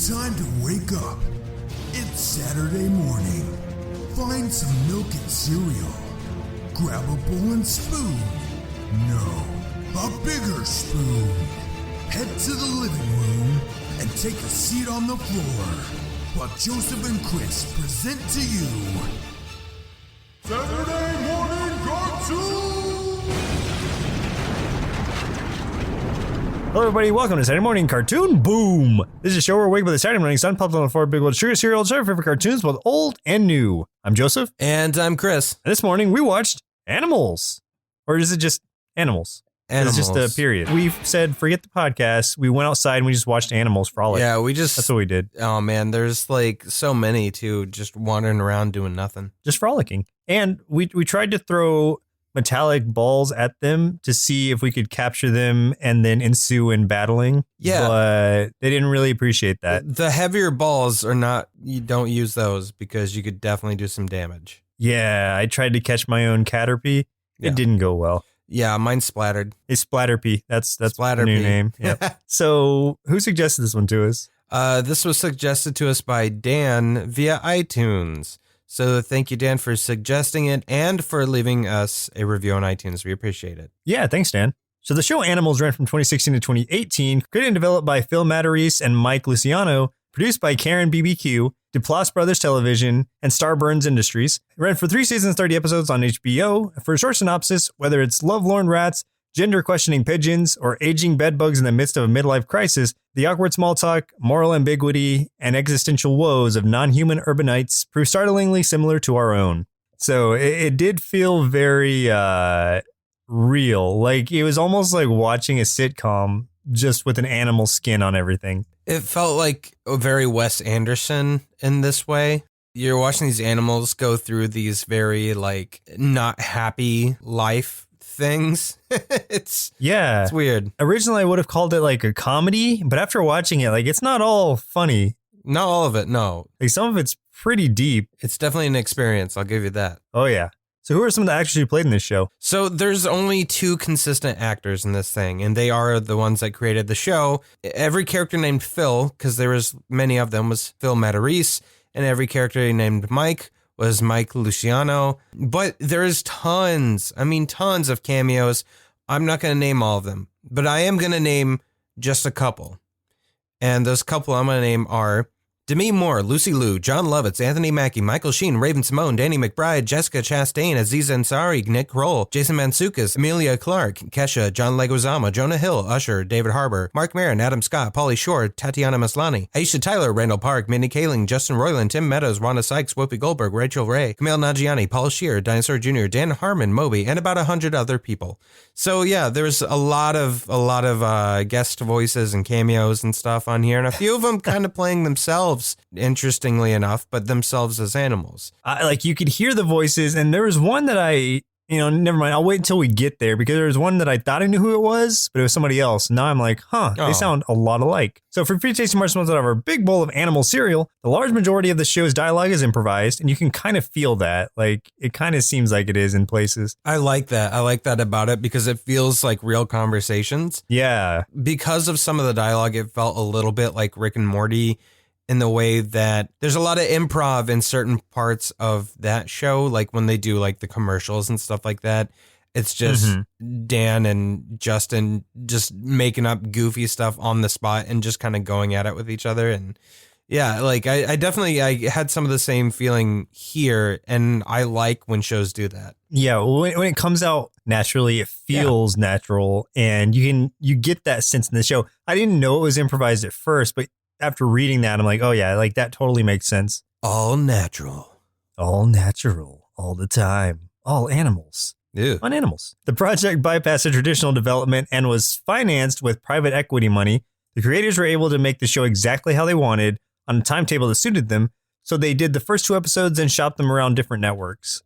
time to wake up. It's Saturday morning. Find some milk and cereal. Grab a bowl and spoon. No, a bigger spoon. Head to the living room and take a seat on the floor while Joseph and Chris present to you Saturday Morning Cartoon! Hello everybody, welcome to Saturday Morning Cartoon Boom! This is a show where we wake up with the Saturday morning sun, pops on the floor, big old sugar cereal, share our favorite cartoons, both old and new. I'm Joseph. And I'm Chris. And this morning we watched Animals. Or is it just Animals? Animals. It's just a period. We said, forget the podcast. We went outside and we just watched Animals Frolic. Yeah, that's what we did. Oh man, there's like so many too, just wandering around doing nothing. Just frolicking. And we tried to throw metallic balls at them to see if we could capture them and then ensue in battling. Yeah. But they didn't really appreciate that. The heavier balls are not, you don't use those because you could definitely do some damage. Yeah, I tried to catch my own Caterpie. Yeah. It didn't go well. Yeah, mine splattered. It's Splatterpie. That's Splatterpie. the new name. Yep. So who suggested this one to us? This was suggested to us by Dan via iTunes. So thank you, Dan, for suggesting it and for leaving us a review on iTunes. We appreciate it. Yeah, thanks, Dan. So the show Animals ran from 2016 to 2018, created and developed by Phil Matarese and Mike Luciano, produced by Karen BBQ, Duplass Brothers Television, and Starburns Industries. It ran for 3 seasons, 30 episodes on HBO. For a short synopsis, whether it's lovelorn rats, gender-questioning pigeons, or aging bedbugs in the midst of a midlife crisis, the awkward small talk, moral ambiguity, and existential woes of non-human urbanites prove startlingly similar to our own. So it did feel very real. Like it was almost like watching a sitcom just with an animal skin on everything. It felt like a very Wes Anderson in this way. You're watching these animals go through these very like not happy life things. It's weird. Originally I would have called it like a comedy, but after watching it, like it's not all funny. Not all of it, no. Like some of it's pretty deep. It's definitely an experience, I'll give you that. Oh yeah. So who are some of the actors who played in this show? So there's only 2 consistent actors in this thing, and they are the ones that created the show. Every character named Phil, because there was many of them, was Phil Matarese, and every character named Mike was Mike Luciano. But there's tons of cameos. I'm not going to name all of them, but I am going to name just a couple. And those couple I'm going to name are Demi Moore, Lucy Liu, John Lovitz, Anthony Mackie, Michael Sheen, Raven Simone, Danny McBride, Jessica Chastain, Aziz Ansari, Nick Kroll, Jason Mantzoukas, Emilia Clarke, Kesha, John Leguizamo, Jonah Hill, Usher, David Harbour, Mark Maron, Adam Scott, Pauly Shore, Tatiana Maslany, Aisha Tyler, Randall Park, Mindy Kaling, Justin Roiland, Tim Meadows, Wanda Sykes, Whoopi Goldberg, Rachel Ray, Kumail Nanjiani, Paul Scheer, Dinosaur Jr., Dan Harmon, Moby, and about 100 other people. So yeah, there's a lot of guest voices and cameos and stuff on here, and a few of them kind of playing themselves, interestingly enough, but themselves as animals. Like you could hear the voices, and there was one that never mind. I'll wait until we get there because there was one that I thought I knew who it was, but it was somebody else. Now I'm like, they sound a lot alike. So for free tasting marshmallows out of our big bowl of animal cereal, the large majority of the show's dialogue is improvised, and you can kind of feel that. Like it kind of seems like it is in places. I like that. I like that about it because it feels like real conversations. Yeah. Because of some of the dialogue, it felt a little bit like Rick and Morty, in the way that there's a lot of improv in certain parts of that show, like when they do like the commercials and stuff like that. It's just Dan and Justin just making up goofy stuff on the spot and just kind of going at it with each other. And yeah, like I definitely had some of the same feeling here, and I like when shows do that. Yeah, when it comes out naturally, it feels natural, and you get that sense in the show. I didn't know it was improvised at first, but after reading that, I'm like, oh yeah, like that totally makes sense. All natural. All natural. All the time. All animals. Ew. On animals. The project bypassed a traditional development and was financed with private equity money. The creators were able to make the show exactly how they wanted on a timetable that suited them, so they did the first 2 episodes and shopped them around different networks.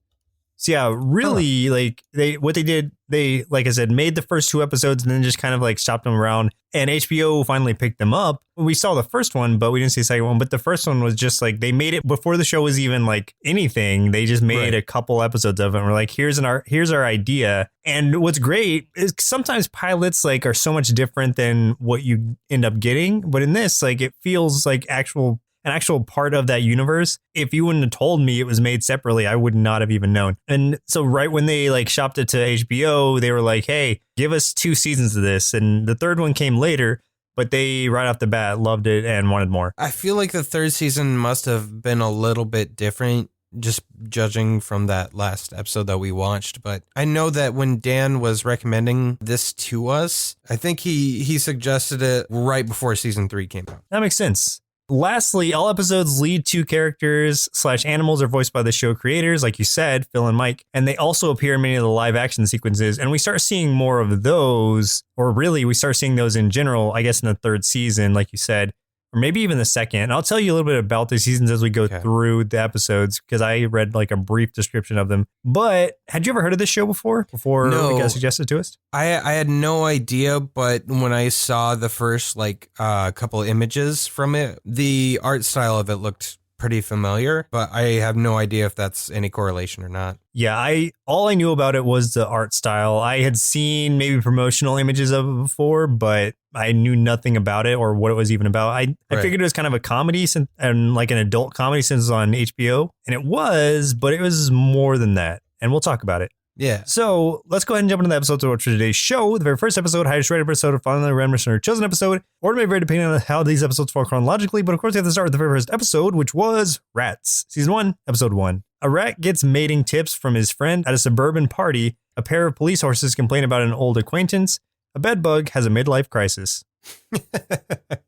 So yeah, really, like what they did, they, like I said, made the first 2 episodes and then just kind of like stopped them around. And HBO finally picked them up. We saw the first one, but we didn't see the second one. But the first one was just like, they made it before the show was even like anything. They just made a couple episodes of it. And we're like, here's our idea. And what's great is sometimes pilots like are so much different than what you end up getting. But in this, like, it feels like an actual part of that universe. If you wouldn't have told me it was made separately, I would not have even known. And so right when they like shopped it to HBO, they were like, hey, give us 2 seasons of this. And the third one came later, but they right off the bat loved it and wanted more. I feel like the 3rd season must have been a little bit different, just judging from that last episode that we watched. But I know that when Dan was recommending this to us, I think he suggested it right before season 3 came out. That makes sense. Lastly, all episodes lead 2 characters/animals are voiced by the show creators, like you said, Phil and Mike, and they also appear in many of the live action sequences. And we start seeing more of those, or really we start seeing those in general, I guess in the 3rd season, like you said, or maybe even the 2nd. And I'll tell you a little bit about the seasons as we go through the episodes, because I read like a brief description of them. But had you ever heard of this show before No. it got suggested to us? I had no idea, but when I saw the first couple images from it, the art style of it looked pretty familiar, but I have no idea if that's any correlation or not. Yeah, all I knew about it was the art style. I had seen maybe promotional images of it before, but I knew nothing about it or what it was even about. I figured it was kind of a comedy and like an adult comedy since it's on HBO, and it was, but it was more than that. And we'll talk about it. Yeah. So let's go ahead and jump into the episodes of today's show. The very first episode, highest rated episode, of finally random listener chosen episode. Order may vary depending on how these episodes fall chronologically, but of course we have to start with the very first episode, which was Rats. Season 1, episode 1. A rat gets mating tips from his friend at a suburban party. A pair of police horses complain about an old acquaintance. A bedbug has a midlife crisis.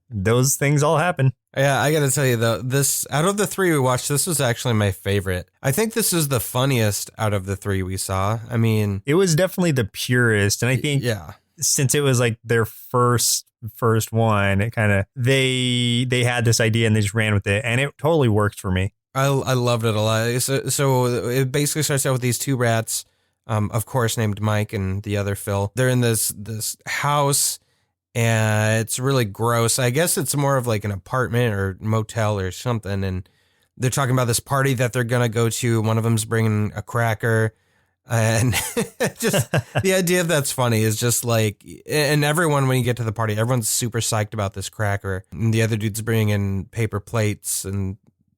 Those things all happen. Yeah, I gotta tell you though, this out of the 3 we watched, this was actually my favorite. I think this is the funniest out of the 3 we saw. I mean, it was definitely the purest, and I think since it was like their first one, it kind of they had this idea and they just ran with it, and it totally worked for me. I loved it a lot. So it basically starts out with these 2 rats, of course named Mike and the other Phil. They're in this house. And it's really gross. I guess it's more of like an apartment or motel or something. And they're talking about this party that they're going to go to. One of them's bringing a cracker. And just the idea of that's funny is just like, and everyone, when you get to the party, everyone's super psyched about this cracker. And the other dude's bringing in paper plates and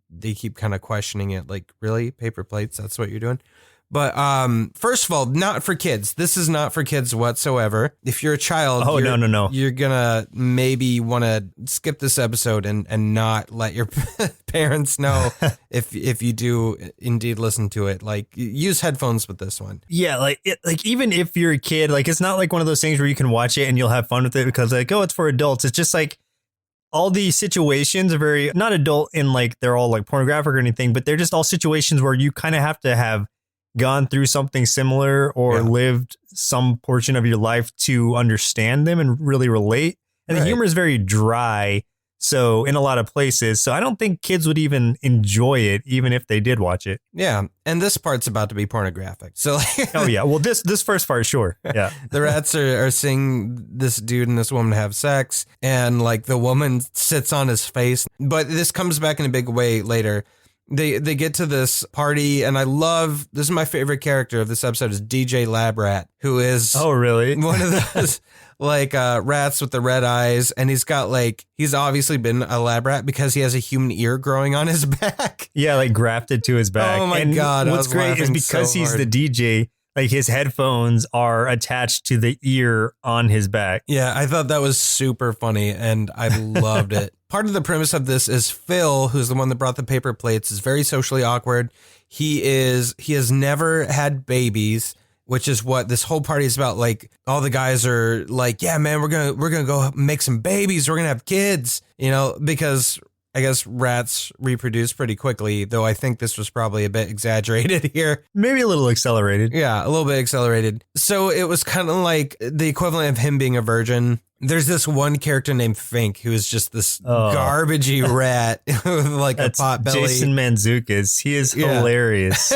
they keep kind of questioning it. Like, really? Paper plates? That's what you're doing? But first of all, not for kids. This is not for kids whatsoever. If you're a child, no. You're gonna maybe want to skip this episode and not let your parents know if you do indeed listen to it. Like, use headphones with this one. Yeah, like even if you're a kid, like it's not like one of those things where you can watch it and you'll have fun with it because like, oh, it's for adults. It's just like all these situations are very not adult in like they're all like pornographic or anything, but they're just all situations where you kind of have to have gone through something similar or lived some portion of your life to understand them and really relate. And the humor is very dry. So in a lot of places, so I don't think kids would even enjoy it, even if they did watch it. Yeah. And this part's about to be pornographic. So oh yeah. Well, this first part, sure. Yeah. The rats are seeing this dude and this woman have sex and like the woman sits on his face, but this comes back in a big way later. They get to this party, and I love, this is my favorite character of this episode is DJ Lab Rat, who is one of those like rats with the red eyes, and he's obviously been a lab rat because he has a human ear growing on his back. Yeah, like grafted to his back. Oh my God. What's great is because he's the DJ, like his headphones are attached to the ear on his back. Yeah, I thought that was super funny and I loved it. Part of the premise of this is Phil, who's the one that brought the paper plates, is very socially awkward. He has never had babies, which is what this whole party is about. Like all the guys are like, yeah, man, we're going to go make some babies. We're going to have kids, because I guess rats reproduce pretty quickly, though I think this was probably a bit exaggerated here. Maybe a little accelerated. Yeah, a little bit accelerated. So it was kind of like the equivalent of him being a virgin. There's this one character named Fink who is just this garbagey rat with like a pot belly. Jason Mantzoukas. He is hilarious.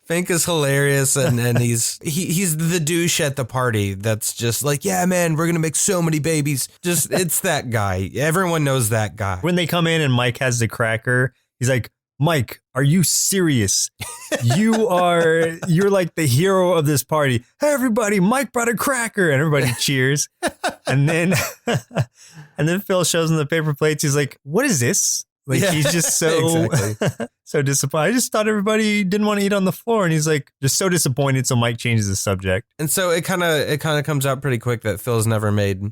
Fink is hilarious, and he's the douche at the party that's just like, yeah, man, we're gonna make so many babies. Just it's that guy. Everyone knows that guy. When they come in and Mike has the cracker, he's like, Mike, are you serious? You're like the hero of this party. Hey, everybody, Mike brought a cracker, and everybody cheers. And then Phil shows him the paper plates. He's like, what is this? Like, he's just so, so disappointed. I just thought everybody didn't want to eat on the floor. And he's like, just so disappointed. So Mike changes the subject. And so it kind of comes out pretty quick that Phil's never made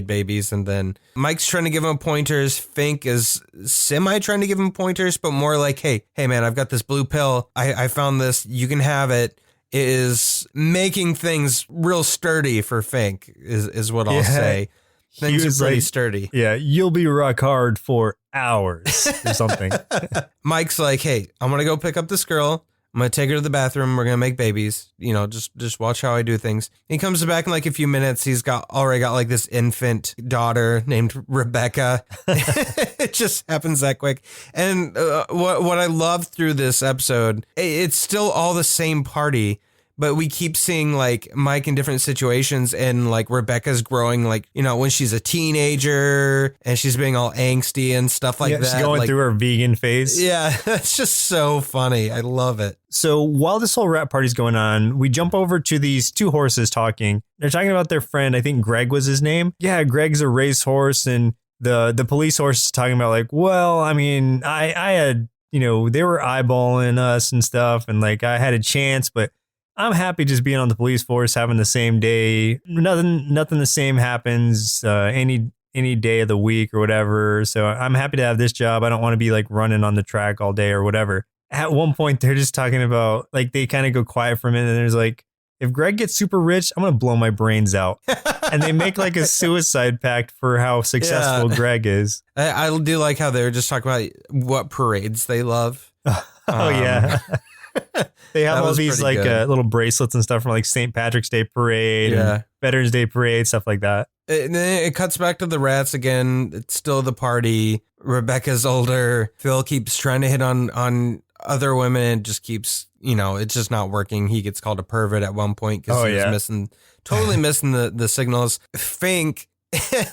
babies. And then Mike's trying to give him pointers. Fink is semi trying to give him pointers, but more like, hey, man, I've got this blue pill. I found this. You can have it. It is making things real sturdy for Fink is what I'll say. Things are pretty sturdy. Yeah, you'll be rock hard for hours or something. Mike's like, hey, I'm going to go pick up this girl. I'm going to take her to the bathroom. We're going to make babies. You know, just watch how I do things. He comes back in like a few minutes. He's already got like this infant daughter named Rebecca. It just happens that quick. And what I love through this episode, it's still all the same party. But we keep seeing like Mike in different situations, and like Rebecca's growing, like, you know, when she's a teenager and she's being all angsty and stuff like that. She's going through her vegan phase. Yeah, that's just so funny. I love it. So while this whole rap party's going on, we jump over to these two horses talking. They're talking about their friend. I think Greg was his name. Yeah, Greg's a racehorse, and the police horse is talking about like, well, I mean, I had, you know, they were eyeballing us and stuff, and like I had a chance, but I'm happy just being on the police force, having the same day. Nothing the same happens any day of the week or whatever. So I'm happy to have this job. I don't want to be like running on the track all day or whatever. At one point, they're just talking about like they kind of go quiet for a minute. And there's like, if Greg gets super rich, I'm going to blow my brains out. And they make like a suicide pact for how successful Greg is. I do like how they're just talking about what parades they love. Yeah. They have all these like little bracelets and stuff from like St. Patrick's Day parade, and Veterans Day parade, stuff like that. It cuts back to the rats again. It's still the party. Rebecca's older. Phil keeps trying to hit on other women and just keeps, you know, it's just not working. He gets called a pervert at one point because he was totally missing the signals. Fink.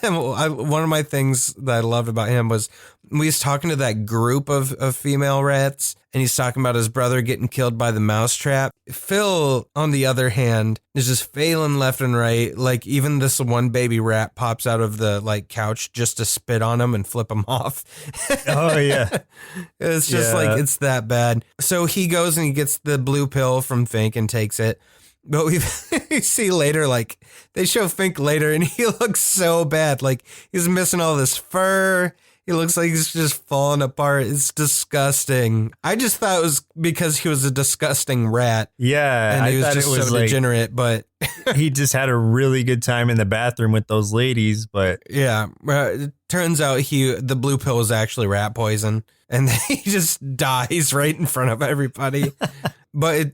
One of my things that I loved about him was we was talking to that group of female rats, and he's talking about his brother getting killed by the mousetrap. Phil, on the other hand, is just failing left and right. Like even this one baby rat pops out of the like couch just to spit on him and flip him off. Oh yeah. It's just like, it's that bad. So he goes and he gets the blue pill from Fink and takes it. But we see later, like they show Fink later, and he looks so bad. Like he's missing all this fur. He looks like he's just falling apart. It's disgusting. I just thought it was because he was a disgusting rat. Yeah, and he was just so degenerate. But he just had a really good time in the bathroom with those ladies. But yeah, it turns out the blue pill was actually rat poison, and then he just dies right in front of everybody. But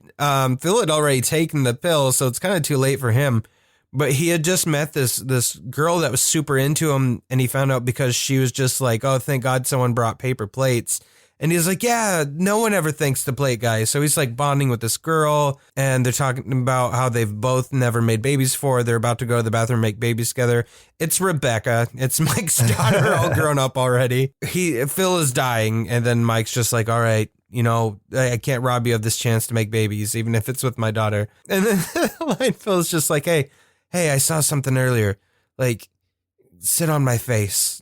Phil had already taken the pill, so it's kind of too late for him. But he had just met this girl that was super into him, and he found out because she was just like, oh, thank God someone brought paper plates. And he's like, yeah, no one ever thinks the plate guy. So he's like bonding with this girl, and they're talking about how they've both never made babies before. They're about to go to the bathroom and make babies together. It's Rebecca. It's Mike's daughter, all grown up already. Phil is dying, and then Mike's just like, all right, you know, I can't rob you of this chance to make babies, even if it's with my daughter. And then Phil's just like, hey, I saw something earlier. Like, sit on my face.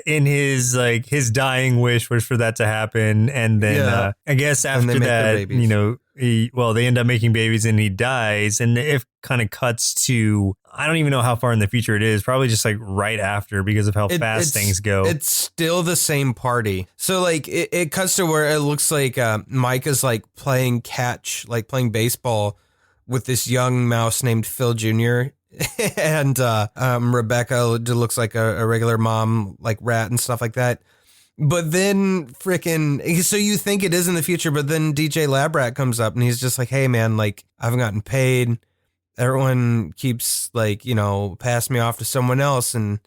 In his dying wish was for that to happen. And then I guess after that, you know, they end up making babies and he dies. And it kind of cuts to, I don't even know how far in the future it is, probably just like right after because of how fast things go. It's still the same party. So like it cuts to where it looks like Mike is like playing catch, like playing baseball with this young mouse named Phil Jr. And Rebecca looks like a regular mom, like rat and stuff like that. But then so you think it is in the future, but then DJ Labrat comes up and he's just like, hey man, like I haven't gotten paid. Everyone keeps like, you know, passing me off to someone else, and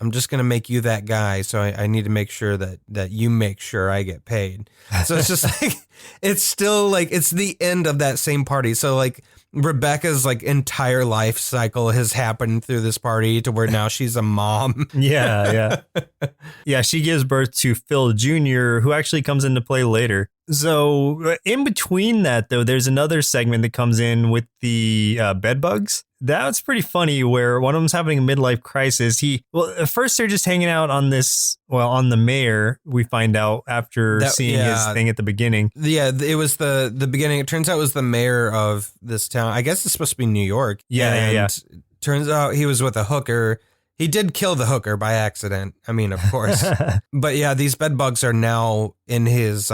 I'm just going to make you that guy. So I need to make sure that you make sure I get paid. So it's just like, it's still like, it's the end of that same party. So like Rebecca's like entire life cycle has happened through this party to where now she's a mom. Yeah. Yeah. She gives birth to Phil Jr., who actually comes into play later. So in between that, though, there's another segment that comes in with the bed bugs. That's pretty funny, where one of them's having a midlife crisis. At first they're just hanging out on on the mayor, we find out after seeing his thing at the beginning. Yeah, it was the beginning. It turns out it was the mayor of this town. I guess it's supposed to be New York. Yeah. Turns out he was with a hooker. He did kill the hooker by accident. I mean, of course. But yeah, these bed bugs are now in his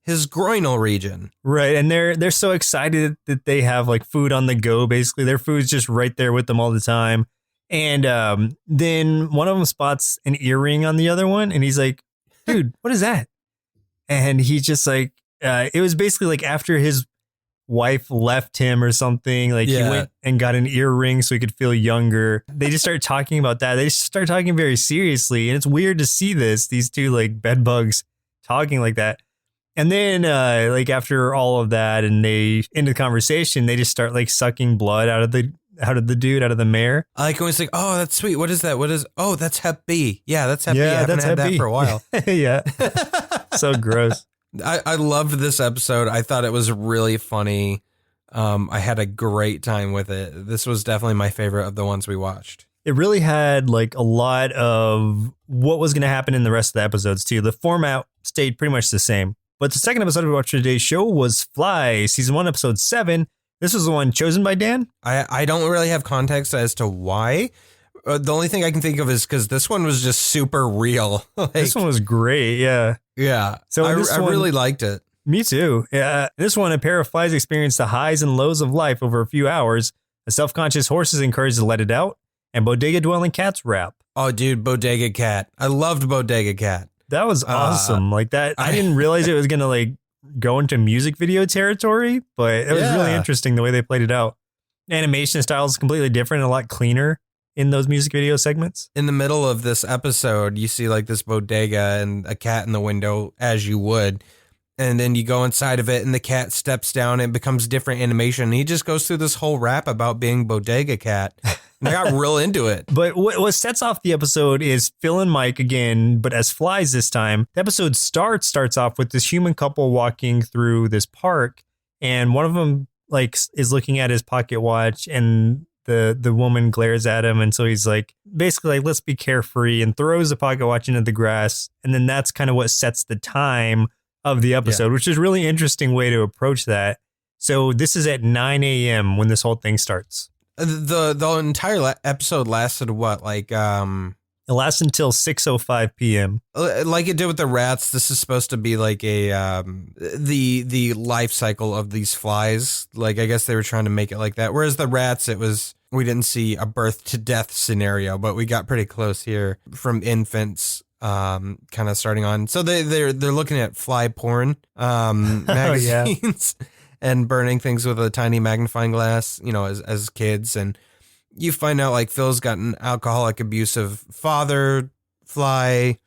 his groinal region. Right. And they're so excited that they have like food on the go. Basically, their food's just right there with them all the time. And then one of them spots an earring on the other one. And he's like, dude, what is that? And he's just like, it was basically like after his wife left him or something. Like he went and got an earring so he could feel younger. They just start talking about that. They just start talking very seriously. And it's weird to see these two like bed bugs talking like that. And then like after all of that and they end the conversation, they just start like sucking blood out of the mayor. I like when it's like, oh, that's sweet. What is that? Oh, that's Hep B. Yeah, that's Hep B. I haven't had that for a while. Yeah. So gross. I loved this episode. I thought it was really funny. I had a great time with it. This was definitely my favorite of the ones we watched. It really had like a lot of what was going to happen in the rest of the episodes too. The format stayed pretty much the same. But the second episode we watched today's show was Fly, season 1, episode 7. This was the one chosen by Dan. I don't really have context as to why. The only thing I can think of is because this one was just super real. This one was great. Yeah. Yeah. So I really liked it. Me too. Yeah. This one, a pair of flies experience the highs and lows of life over a few hours. A self-conscious horse is encouraged to let it out. And bodega dwelling cats rap. Oh, dude, Bodega Cat. I loved Bodega Cat. That was awesome. Like that. I didn't realize it was going to like go into music video territory, but it was really interesting the way they played it out. Animation style is completely different and a lot cleaner in those music video segments. In the middle of this episode, you see like this bodega and a cat in the window, as you would. And then you go inside of it and the cat steps down and it becomes different animation. And he just goes through this whole rap about being Bodega Cat. And I got real into it. But what sets off the episode is Phil and Mike again, but as flies this time. The episode starts off with this human couple walking through this park. And one of them like is looking at his pocket watch and the woman glares at him. And so he's like, basically like, let's be carefree, and throws the pocket watch into the grass. And then that's kind of what sets the time of the episode, which is a really interesting way to approach that. So this is at 9 a.m. when this whole thing starts. The entire episode lasted what, like it lasts until 6:05 p.m. Like it did with the rats. This is supposed to be like a the life cycle of these flies. Like I guess they were trying to make it like that. Whereas the rats, we didn't see a birth to death scenario, but we got pretty close here from infants. Kind of starting on. So they're looking at fly porn magazines and burning things with a tiny magnifying glass, you know, as kids. And you find out like Phil's got an alcoholic, abusive father fly,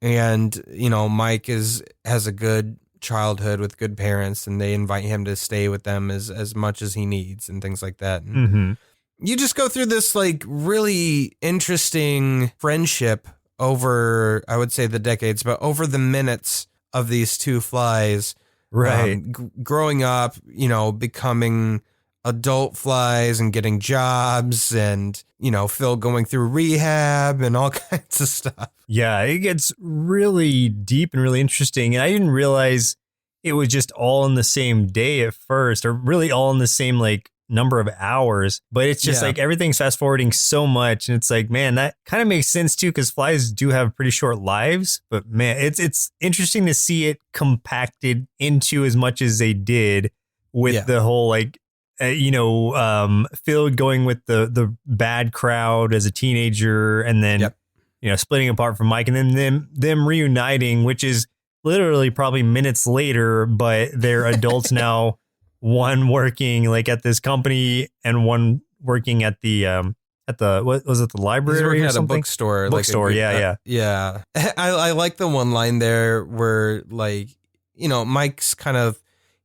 and you know Mike has a good childhood with good parents, and they invite him to stay with them as much as he needs and things like that. And you just go through this like really interesting friendship over, I would say, the decades, but over the minutes of these two flies, right? Growing up, you know, becoming adult flies and getting jobs, and you know, Phil going through rehab and all kinds of stuff. Yeah, it gets really deep and really interesting. And I didn't realize it was just all in the same day at first, or really all in the same like number of hours, but it's just like everything's fast forwarding so much, and it's like, man, that kind of makes sense too, because flies do have pretty short lives. But man, it's interesting to see it compacted into as much as they did with the whole like Phil going with the bad crowd as a teenager, and then you know, splitting apart from Mike, and then them reuniting, which is literally probably minutes later, but they're adults now. One working like at this company and one working at the at the, what was it, the library? He's working or at something? a bookstore. Bookstore, yeah. I like the one line there where, like, you know, Mike's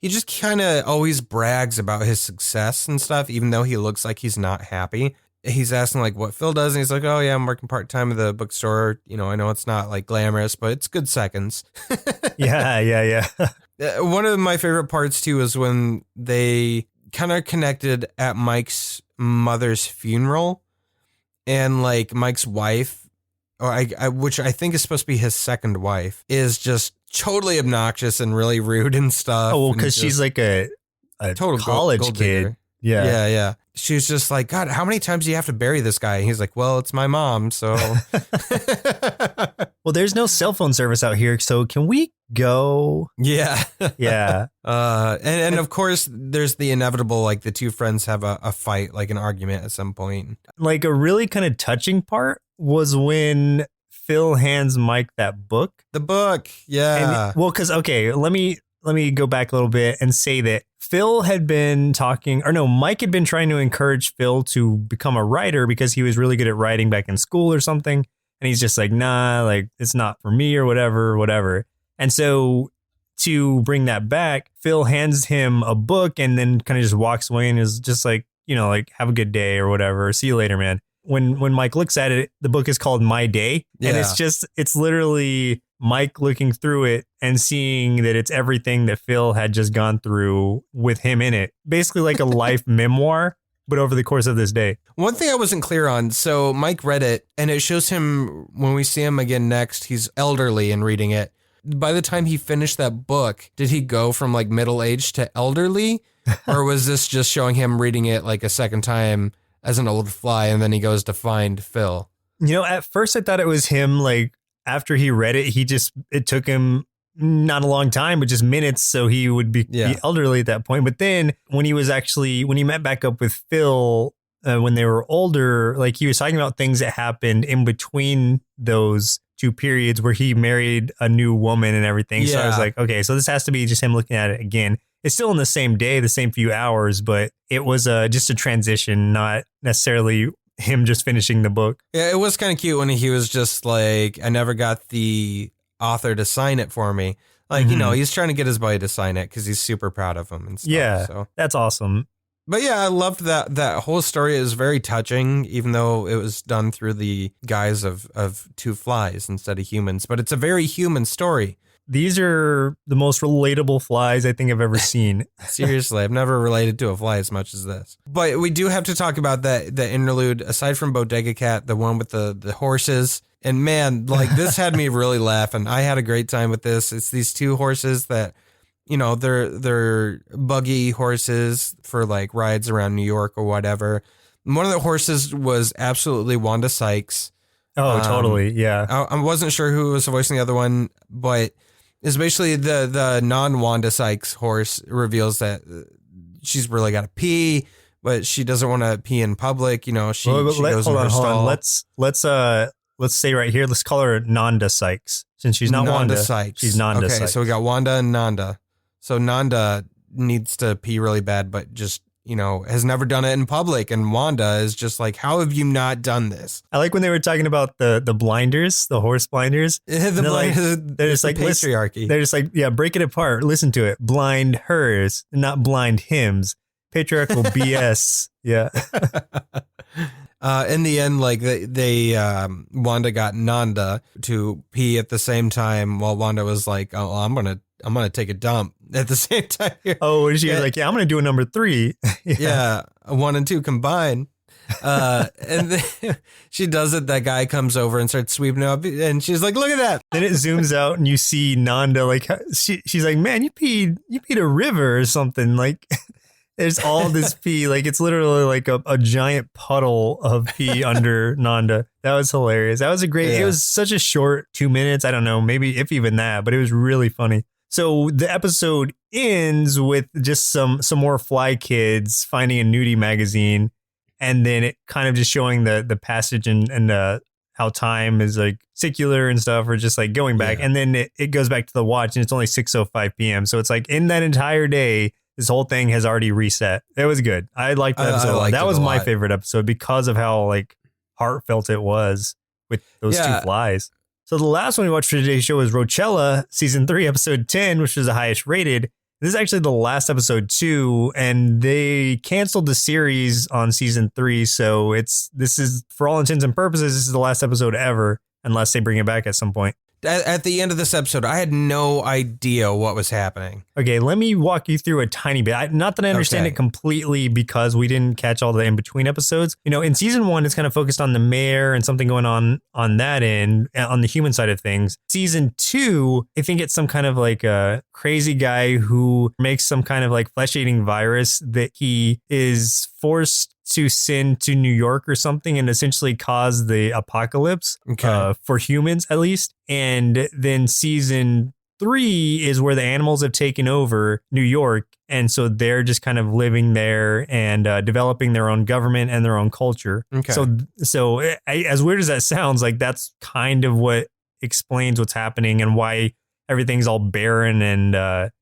he just kind of always brags about his success and stuff, even though he looks like he's not happy. He's asking like what Phil does, and he's like, oh yeah, I'm working part-time at the bookstore. You know, I know it's not like glamorous, but it's good seconds. Yeah. One of my favorite parts too is when they kind of connected at Mike's mother's funeral, and like Mike's wife, which I think is supposed to be his second wife, is just totally obnoxious and really rude and stuff. Oh, well, because she's like a total college gold kid. digger. Yeah. She's just like, God, how many times do you have to bury this guy? And he's like, well, it's my mom, so. Well, there's no cell phone service out here, so can we go? Yeah. Yeah. And of course, there's the inevitable, like the two friends have a fight, like an argument at some point. Like a really kind of touching part was when Phil hands Mike that book. The book, yeah. And, well, because, okay, let me go back a little bit and say that Phil had been Mike had been trying to encourage Phil to become a writer because he was really good at writing back in school or something. And he's just like, nah, like it's not for me or whatever. And so to bring that back, Phil hands him a book and then kind of just walks away and is just like, you know, like, have a good day or whatever. See you later, man. When Mike looks at it, the book is called My Day. And it's literally Mike looking through it and seeing that it's everything that Phil had just gone through with him in it. Basically like a life memoir, but over the course of this day. One thing I wasn't clear on. So Mike read it and it shows him when we see him again next, he's elderly and reading it. By the time he finished that book, did he go from like middle-aged to elderly? Or was this just showing him reading it like a second time as an old fly and then he goes to find Phil? You know, at first I thought it was him, like, after he read it, it took him not a long time, but just minutes. So he would be elderly at that point. But then when he met back up with Phil, when they were older, like he was talking about things that happened in between those two periods where he married a new woman and everything. So I was like, okay, so this has to be just him looking at it again. It's still in the same day, the same few hours, but it was just a transition, not necessarily him just finishing the book. Yeah, it was kind of cute when he was just like, I never got the author to sign it for me. Like, you know, he's trying to get his buddy to sign it because he's super proud of him and stuff. Yeah, so that's awesome. But yeah, I loved that whole story. Is very touching, even though it was done through the guise of two flies instead of humans. But it's a very human story. These are the most relatable flies I think I've ever seen. Seriously, I've never related to a fly as much as this. But we do have to talk about the interlude, aside from Bodega Cat, the one with the horses. And man, like this had me really laughing. I had a great time with this. It's these two horses that, you know, they're buggy horses for like rides around New York or whatever. One of the horses was absolutely Wanda Sykes. Oh, totally. Yeah. I wasn't sure who was voicing the other one, but it's basically the non-Wanda Sykes horse reveals that she's really got to pee, but she doesn't want to pee in public. You know, she goes in her stall. Let's say right here, let's call her Nanda Sykes, since she's not Wanda Sykes. She's Nanda Sykes. Okay, so we got Wanda and Nanda. So Nanda needs to pee really bad, but just, you know, has never done it in public. And Wanda is just like, how have you not done this? I like when they were talking about the blinders, the horse blinders. They're just like patriarchy. They're just like, yeah, break it apart. Listen to it. Blind hers, not blind hims. Patriarchal BS. Yeah. In the end, like they Wanda got Nanda to pee at the same time while Wanda was like, oh, I'm gonna take a dump at the same time here. Oh, and she was like, yeah, I'm gonna do a number 3. Yeah, 1 and 2 combined. And then she does it. That guy comes over and starts sweeping up, and she's like, "Look at that!" Then it zooms out, and you see Nanda like she's like, "Man, you peed a river or something." Like, there's all this pee, like it's literally like a giant puddle of pee under Nanda. That was hilarious. That was a great. Yeah. It was such a short 2 minutes. I don't know, maybe if even that, but it was really funny. So the episode ends with just some more fly kids finding a nudie magazine, and then it kind of just showing the passage and how time is like secular and stuff, or just like going back. Yeah. And then it goes back to the watch, and it's only 6:05 p.m. So it's like in that entire day, this whole thing has already reset. It was good. I liked that episode a lot. That was my favorite episode because of how like heartfelt it was with those two flies. So the last one we watched for today's show is Roachella, season 3, episode 10, which is the highest rated. This is actually the last episode too, and they canceled the series on season 3. So this is, for all intents and purposes, this is the last episode ever, unless they bring it back at some point. At the end of this episode, I had no idea what was happening. Okay, let me walk you through a tiny bit. Not that I understand it completely because we didn't catch all the in-between episodes. You know, in season 1, it's kind of focused on the mayor and something going on that end, on the human side of things. Season 2, I think it's some kind of like a crazy guy who makes some kind of like flesh-eating virus that he is forced to send to New York or something and essentially cause the apocalypse for humans, at least. And then season 3 is where the animals have taken over New York. And so they're just kind of living there and developing their own government and their own culture. Okay. So as weird as that sounds, like that's kind of what explains what's happening and why everything's all barren and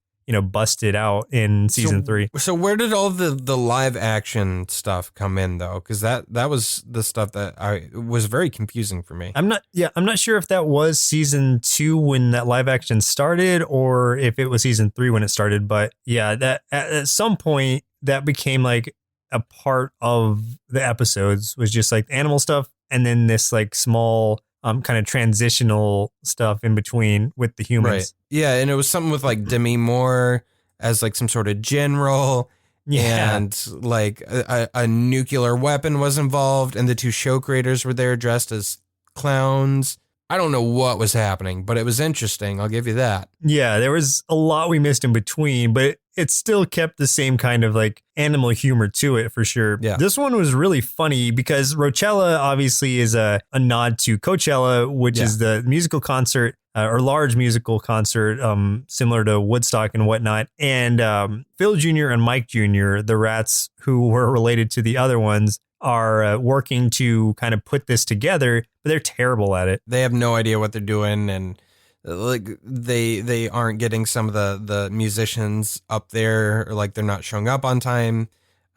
busted out in season 3. So where did all the live action stuff come in though? Because that was the stuff that was very confusing for me. I'm not sure if that was season 2 when that live action started or if it was season 3 when it started. But yeah, that at some point that became like a part of the episodes, was just like animal stuff and then this like small kind of transitional stuff in between with the humans. Right. Yeah, and it was something with like Demi Moore as like some sort of general, and like a nuclear weapon was involved, and the two show creators were there dressed as clowns. I don't know what was happening, but it was interesting. I'll give you that. Yeah, there was a lot we missed in between, but it still kept the same kind of like animal humor to it for sure. Yeah. This one was really funny because Roachella obviously is a nod to Coachella, which is the musical concert or large musical concert similar to Woodstock and whatnot. And Phil Jr. and Mike Jr., the rats who were related to the other ones, are working to kind of put this together, but they're terrible at it. They have no idea what they're doing, and like they aren't getting some of the musicians up there, or like they're not showing up on time.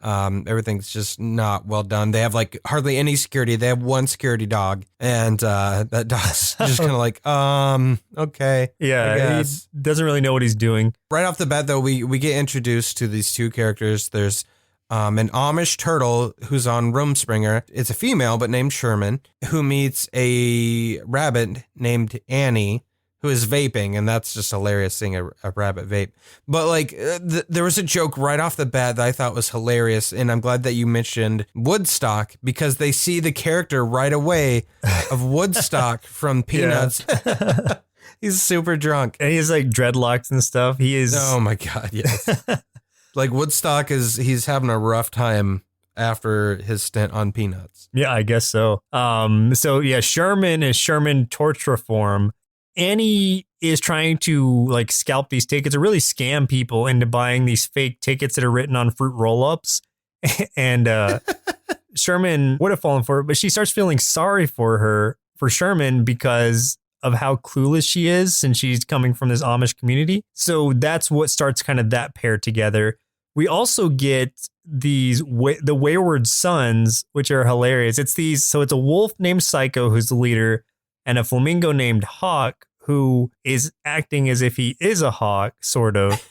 Everything's just not well done. They have like hardly any security. They have one security dog, and that dog's just kind of like, okay. Yeah, he doesn't really know what he's doing. Right off the bat, though, we get introduced to these two characters. There's an Amish turtle who's on Rumspringer. It's a female, but named Sherman, who meets a rabbit named Annie, who is vaping, and that's just hilarious seeing a rabbit vape. But like, there was a joke right off the bat that I thought was hilarious, and I'm glad that you mentioned Woodstock, because they see the character right away of Woodstock from Peanuts. He's super drunk. And he's like dreadlocks and stuff. He is. Oh my God, yes. Like Woodstock he's having a rough time after his stint on Peanuts. Yeah, I guess so. So yeah, Sherman is Sherman Torch Reform. Annie is trying to like scalp these tickets or really scam people into buying these fake tickets that are written on fruit roll-ups. And Sherman would have fallen for it, but she starts feeling sorry for Sherman because of how clueless she is since she's coming from this Amish community. So that's what starts kind of that pair together. We also get the Wayward Sons, which are hilarious. So it's a wolf named Psycho who's the leader, and a flamingo named Hawk who is acting as if he is a hawk, sort of.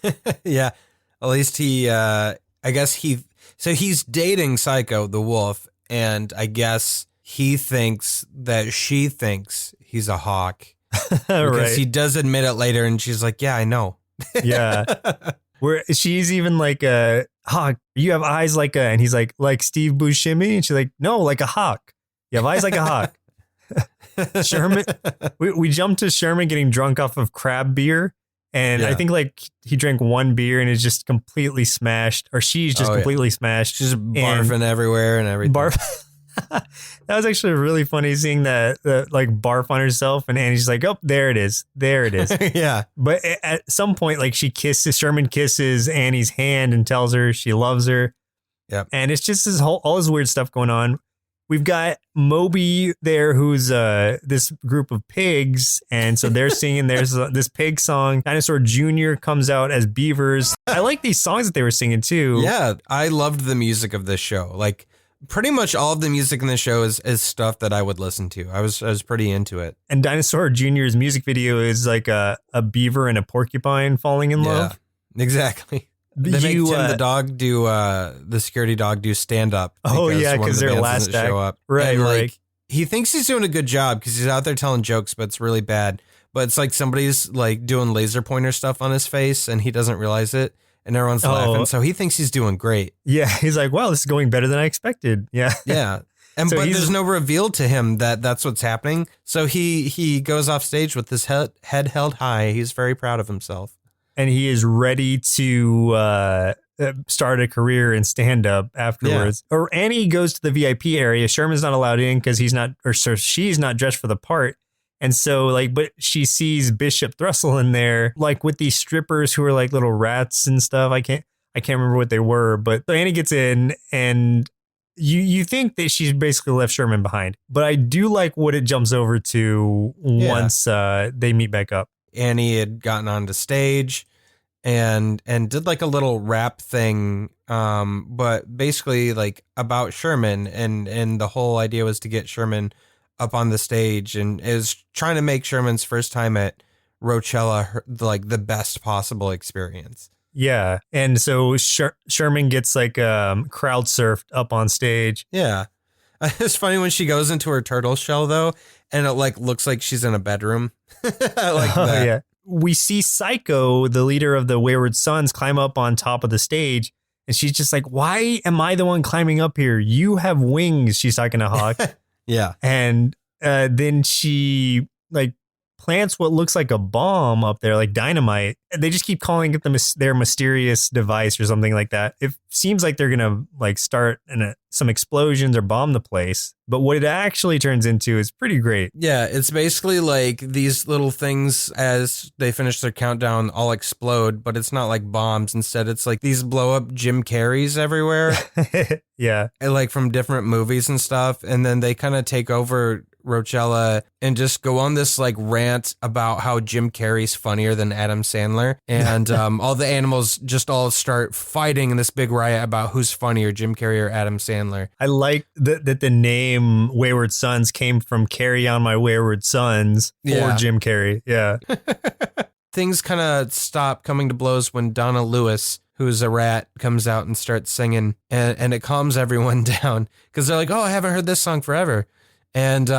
Yeah, at least he's dating Psycho, the wolf, and I guess he thinks that she thinks he's a hawk. Because he does admit it later, and she's like, yeah, I know. Yeah. Where she's even like hawk, you have eyes like and he's like Steve Buscemi, and she's like, no, like a hawk. You have eyes like a hawk. Sherman, we jumped to Sherman getting drunk off of crab beer, and I think like he drank one beer and is just completely smashed, or she's just completely smashed. She's barfing everywhere and everything. That was actually really funny seeing that like barf on herself, and Annie's like, oh, there it is. Yeah. But at some point, like Sherman kisses Annie's hand and tells her she loves her. Yep. And it's just all this weird stuff going on. we've got Moby there, who's this group of pigs. And so they're singing, there's this pig song. Dinosaur Jr. comes out as beavers. I like these songs that they were singing too. Yeah, I loved the music of this show. Like pretty much all of the music in the show is stuff that I would listen to. I was pretty into it. And Dinosaur Jr.'s music video is like a beaver and a porcupine falling in love. Exactly. They make Tim the dog do the security dog do stand up. Oh yeah, because their last act. Show up. Right, and, right. Like, he thinks he's doing a good job because he's out there telling jokes, but it's really bad. But it's like somebody's like doing laser pointer stuff on his face, and he doesn't realize it, and everyone's laughing. So he thinks he's doing great. Yeah, he's like, "Wow, this is going better than I expected." Yeah, yeah. And so but there's no reveal to him that that's what's happening. So he goes off stage with his head held high. He's very proud of himself. And he is ready to start a career in stand-up afterwards. Yeah. Or Annie goes to the VIP area. Sherman's not allowed in because she's not dressed for the part. And so but she sees Bishop Thrustle in there, like with these strippers who are like little rats and stuff. I can't remember what they were, but so Annie gets in, and you think that she's basically left Sherman behind. But I do like what it jumps over to once they meet back up. Annie had gotten onto stage and did like a little rap thing, but basically like about Sherman, and the whole idea was to get Sherman up on the stage, and is trying to make Sherman's first time at Roachella like the best possible experience. Yeah, and so Sherman gets like crowd surfed up on stage. Yeah. It's funny when she goes into her turtle shell though, and it like looks like she's in a bedroom. Like that. Yeah. We see Psycho, the leader of the Wayward Sons, climb up on top of the stage, and she's just like, "Why am I the one climbing up here? You have wings." She's talking to Hawk. Yeah. And then she like plants what looks like a bomb up there, like dynamite. They just keep calling it their mysterious device or something like that. It seems like they're gonna like start some explosions or bomb the place, but what it actually turns into is pretty great. Yeah, it's basically like these little things as they finish their countdown all explode, but it's not like bombs. Instead, it's like these blow up Jim Carreys everywhere. Yeah, and like from different movies and stuff, and then they kind of take over Roachella and just go on this like rant about how Jim Carrey's funnier than Adam Sandler, and all the animals just all start fighting in this big riot about who's funnier, Jim Carrey or Adam Sandler. I like that the name Wayward Sons came from Carry On My Wayward Sons for Jim Carrey. Yeah. Things kind of stop coming to blows when Donna Lewis, who's a rat, comes out and starts singing, and it calms everyone down because they're like, "Oh, I haven't heard this song forever." And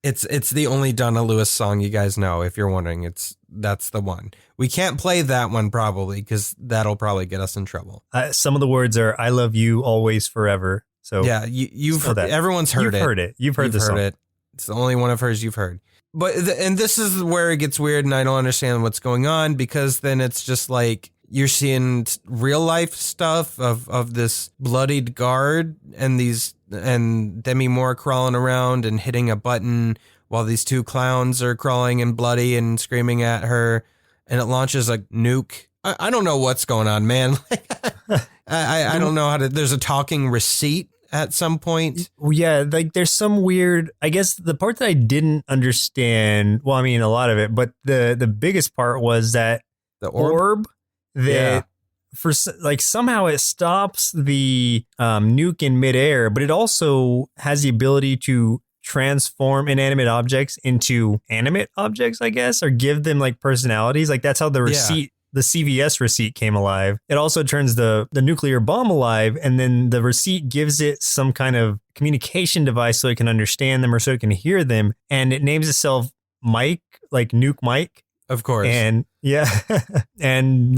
it's the only Donna Lewis song you guys know. If you're wondering, that's the one. We can't play that one probably because that'll probably get us in trouble. Some of the words are "I love you always forever." So yeah, everyone's heard it. You've heard the song. It. It's the only one of hers you've heard. But and this is where it gets weird, and I don't understand what's going on, because then it's just like you're seeing real life stuff of this bloodied guard and Demi Moore crawling around and hitting a button while these two clowns are crawling and bloody and screaming at her, and it launches a nuke. I don't know what's going on, man. I don't know how to. There's a talking receipt at some point. Yeah, like there's some weird. I guess the part that I didn't understand. Well, I mean a lot of it, but the biggest part was that the orb that for like somehow it stops the nuke in midair, but it also has the ability to transform inanimate objects into animate objects, I guess, or give them like personalities. Like that's how the receipt, the CVS receipt came alive. It also turns the nuclear bomb alive, and then the receipt gives it some kind of communication device so it can understand them or so it can hear them, and it names itself Mike, like Nuke Mike. Of course. And yeah, and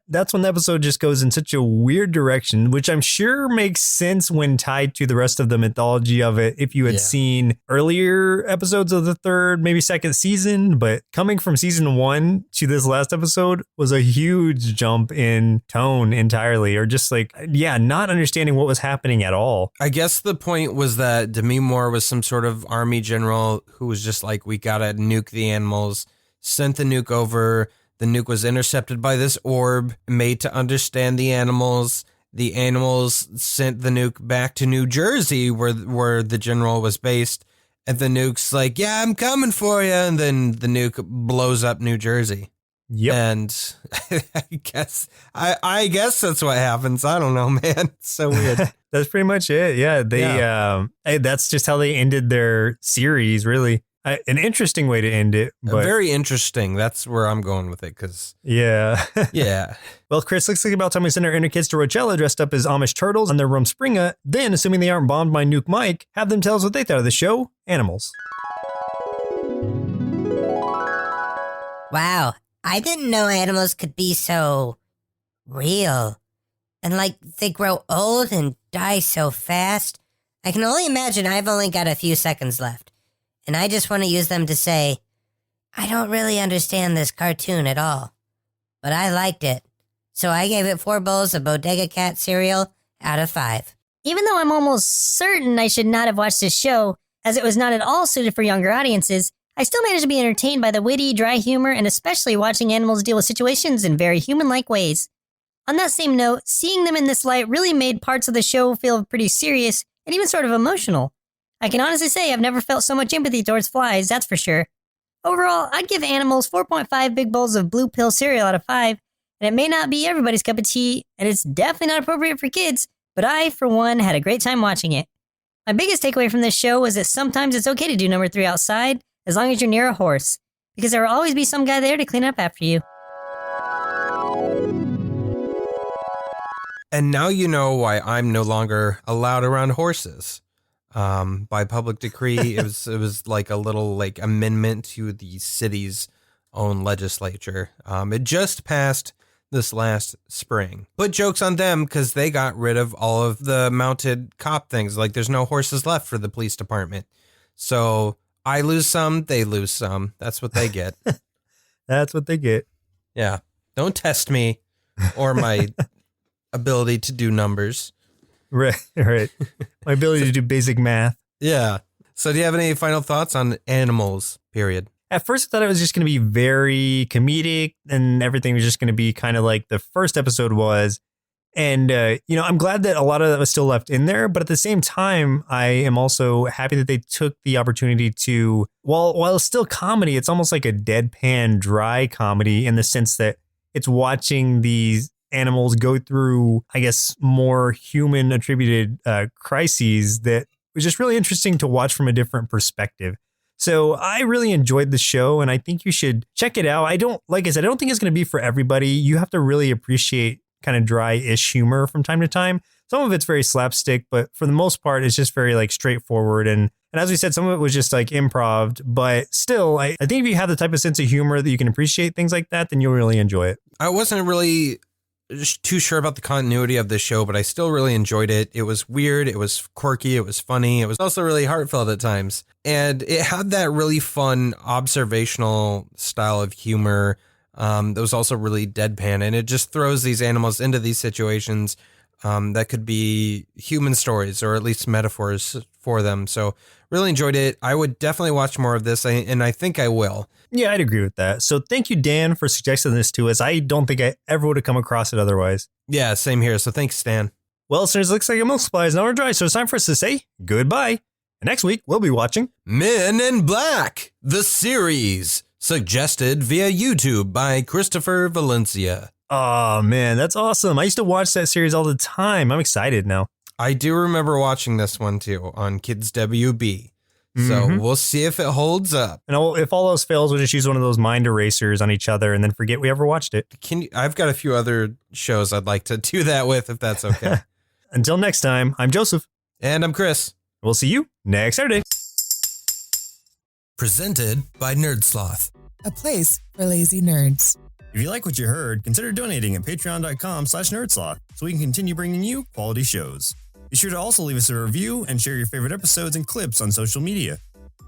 that's when the episode just goes in such a weird direction, which I'm sure makes sense when tied to the rest of the mythology of it if you had seen earlier episodes of the third, maybe second season. But coming from season 1 to this last episode was a huge jump in tone entirely, or just like, not understanding what was happening at all. I guess the point was that Demi Moore was some sort of army general who was just like, we gotta nuke the animals. Sent the nuke over. The nuke was intercepted by this orb made to understand the animals. the animals sent the nuke back to New Jersey where the general was based. And the nuke's like, yeah, I'm coming for you. And then the nuke blows up New Jersey. Yep. And I guess that's what happens. I don't know, man. It's so weird. That's pretty much it. Yeah. That's just how they ended their series, really. An interesting way to end it. But very interesting. That's where I'm going with it. Yeah. Yeah. Well, Chris, looks like about time we send our inner kids to Roachella dressed up as Amish turtles on their Rumspringa. Then, assuming they aren't bombed by Nuke Mike, have them tell us what they thought of the show, Animals. Wow. I didn't know animals could be so real. And they grow old and die so fast. I can only imagine I've only got a few seconds left. And I just want to use them to say, I don't really understand this cartoon at all. But I liked it. So I gave it 4 bowls of Bodega Cat cereal out of 5. Even though I'm almost certain I should not have watched this show, as it was not at all suited for younger audiences, I still managed to be entertained by the witty, dry humor, and especially watching animals deal with situations in very human-like ways. On that same note, seeing them in this light really made parts of the show feel pretty serious and even sort of emotional. I can honestly say I've never felt so much empathy towards flies, that's for sure. Overall, I'd give Animals 4.5 big bowls of blue pill cereal out of 5, and it may not be everybody's cup of tea, and it's definitely not appropriate for kids, but I, for one, had a great time watching it. My biggest takeaway from this show was that sometimes it's okay to do number 3 outside, as long as you're near a horse, because there will always be some guy there to clean up after you. And now you know why I'm no longer allowed around horses. By public decree, it was like a little amendment to the city's own legislature. It just passed this last spring. But joke's on them because they got rid of all of the mounted cop things. There's no horses left for the police department. So I lose some, they lose some. That's what they get. That's what they get. Yeah. Don't test me or my ability to do numbers. Right. My ability to do basic math. Yeah. So do you have any final thoughts on Animals, period? At first, I thought it was just going to be very comedic and everything was just going to be kind of like the first episode was. And, I'm glad that a lot of that was still left in there. But at the same time, I am also happy that they took the opportunity to, while it's still comedy, it's almost like a deadpan, dry comedy in the sense that it's watching these animals go through, I guess, more human attributed crises that was just really interesting to watch from a different perspective. So I really enjoyed the show and I think you should check it out. I don't think it's going to be for everybody. You have to really appreciate kind of dry-ish humor from time to time. Some of it's very slapstick, but for the most part, it's just very straightforward. And as we said, some of it was just improv, but still, I think if you have the type of sense of humor that you can appreciate things like that, then you'll really enjoy it. I wasn't really too sure about the continuity of the show, but I still really enjoyed it. It was weird. It was quirky. It was funny. It was also really heartfelt at times. And it had that really fun observational style of humor that was also really deadpan. And it just throws these animals into these situations that could be human stories or at least metaphors for them. So really enjoyed it. I would definitely watch more of this, and I think I will. Yeah, I'd agree with that. So thank you, Dan, for suggesting this to us. I don't think I ever would have come across it otherwise. Yeah, same here. So thanks, Stan. Well, listeners, looks like a milk supply is now dry, so it's time for us to say goodbye. And next week, we'll be watching Men in Black, the series, suggested via YouTube by Christopher Valencia. Oh, man, that's awesome. I used to watch that series all the time. I'm excited now. I do remember watching this one, too, on Kids WB. So we'll see if it holds up. And if all else fails, we'll just use one of those mind erasers on each other and then forget we ever watched it. I've got a few other shows I'd like to do that with, if that's okay. Until next time, I'm Joseph. And I'm Chris. We'll see you next Saturday. Presented by Nerdsloth, a place for lazy nerds. If you like what you heard, consider donating at patreon.com/nerdsloth so we can continue bringing you quality shows. Be sure to also leave us a review and share your favorite episodes and clips on social media.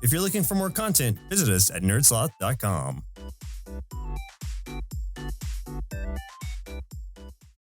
If you're looking for more content, visit us at nerdsloth.com.